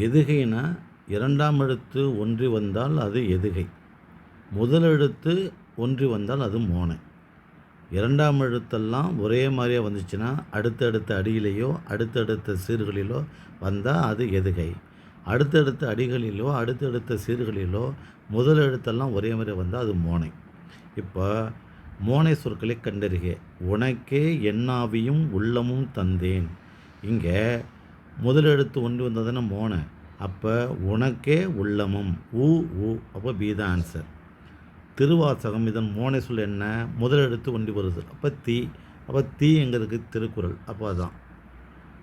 எதுகைனா இரண்டாம் எழுத்து ஒன்றி வந்தால் அது எதுகை, முதல் எழுத்து ஒன்றி வந்தால் அது மோனை. இரண்டாம் எழுத்தெல்லாம் ஒரே மாதிரியாக வந்துச்சுன்னா அடுத்தடுத்த அடியிலேயோ அடுத்தடுத்த சீர்களிலோ வந்தால் அது எதுகை. அடுத்தடுத்த அடிகளிலோ அடுத்தடுத்த சீர்களிலோ முதல் எழுத்தெல்லாம் ஒரே மாதிரி வந்தால் அது மோனை. இப்போ மோனை சொற்களை கண்டறிக. உனக்கே என்னாவியும் உள்ளமும் தந்தேன். இங்கே முதல் எழுத்து ஒன்று வந்ததுன்னா மோனை. அப்போ உனக்கே உள்ளமும் ஊ ஊ, அப்போ பி தான் ஆன்சர். திருவாசகம் இதன் மோனை சொல் என்ன? முதல் எழுத்து ஒன்றி வருது, அப்போ தீ. அப்போ தீங்கிறதுக்கு திருக்குறள், அப்போ அதான்.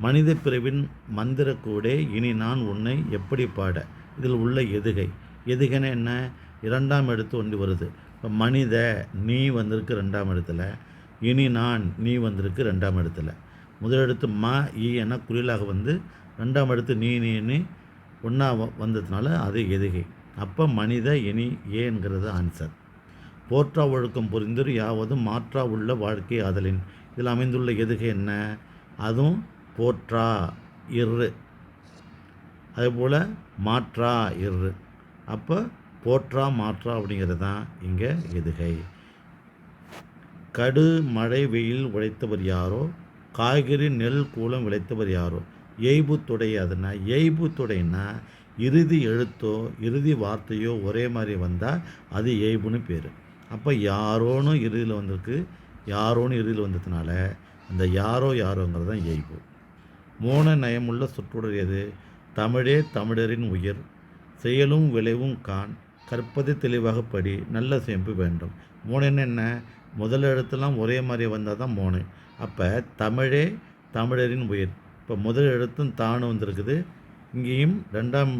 மனித பிறவின் மந்திரக்கூடே இனி நான் உன்னை எப்படி பாட, இதில் உள்ள எதுகை. எதுகைன்னு என்ன? இரண்டாம் எழுத்து ஒன்றி வருது. இப்போ மனித நீ வந்திருக்கு ரெண்டாம் இடத்துல, இனி நான் நீ வந்திருக்கு ரெண்டாம் இடத்துல. முதல் எழுத்து ம ஈ என குறிலாக வந்து ரெண்டாம் எழுத்து நீ ஒன்றா வந்ததுனால அது எதுகை. அப்போ மனித இனி ஏங்கிறது ஆன்சர். போற்றா ஒழுக்கம் புரிந்தர் யாவதும் மாற்றா உள்ள வாழ்க்கை ஆதலின். இதில் அமைந்துள்ள எதுகை என்ன? அதுவும் போற்றா இரு, அதேபோல் மாற்றா இரு. அப்போ போற்றா மாற்றா அப்படிங்கிறது தான் இங்கே எதுகை. கடு மழை வெயில் உழைத்தவர் யாரோ, காய்கறி நெல் கூலம் விளைத்தவர் யாரோ. எய்பு துடை. அதுனா எய்பு துடைன்னா இறுதி எழுத்தோ இறுதி வார்த்தையோ ஒரே மாதிரி வந்தால் அது எய்புன்னு பேர். அப்போ யாரோன்னு இறுதியில் வந்திருக்கு, யாரோன்னு இறுதியில் வந்ததுனால அந்த யாரோ யாரோங்கிறது தான் எய்பு. மோன நயமுள்ள சொற்றொடர் எது? தமிழே தமிழரின் உயிர், செயலும் விளைவும் காண், கற்பது தெளிவாக படி, நல்ல சேம்பு வேண்டும். மோனைன்னு என்ன? முதல் எழுத்துலாம் ஒரே மாதிரி வந்தால் தான் மோனை. அப்போ தமிழே தமிழரின் உயிர். இப்போ முதல் எழுத்தும் தானு வந்திருக்குது, இங்கேயும் ரெண்டாம்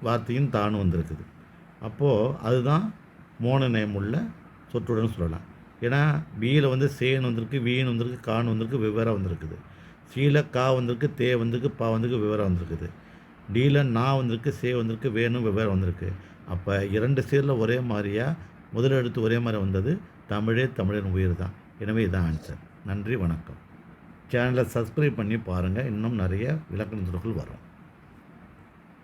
வார்த்தையும் தானு வந்திருக்குது. அப்போது அதுதான் மோன நயமுள்ள சொற்றொடர்னு சொல்லலாம். ஏன்னா பியில் வந்து சேன்னு வந்திருக்கு, வீணு வந்திருக்கு, கான்னு வந்திருக்கு, வெவ்வேறாக வந்திருக்குது. சீல கா வந்திருக்கு, தே வந்திருக்கு, பா வந்திருக்கு, வெவ்வேறாக வந்திருக்குது. டீல நா வந்திருக்கு, சே வந்திருக்கு, வேணும் வெவ்வேறு வந்திருக்கு. அப்போ இரண்டு சீரில் ஒரே மாதிரியாக முதல் எழுத்து ஒரே மாதிரி வந்தது தமிழே தமிழன் உயிர் தான். எனவே இதான் ஆன்சர். நன்றி, வணக்கம். சேனலை சப்ஸ்கிரைப் பண்ணி பாருங்கள், இன்னும் நிறைய இலக்கண தொடர்கள் வரும்.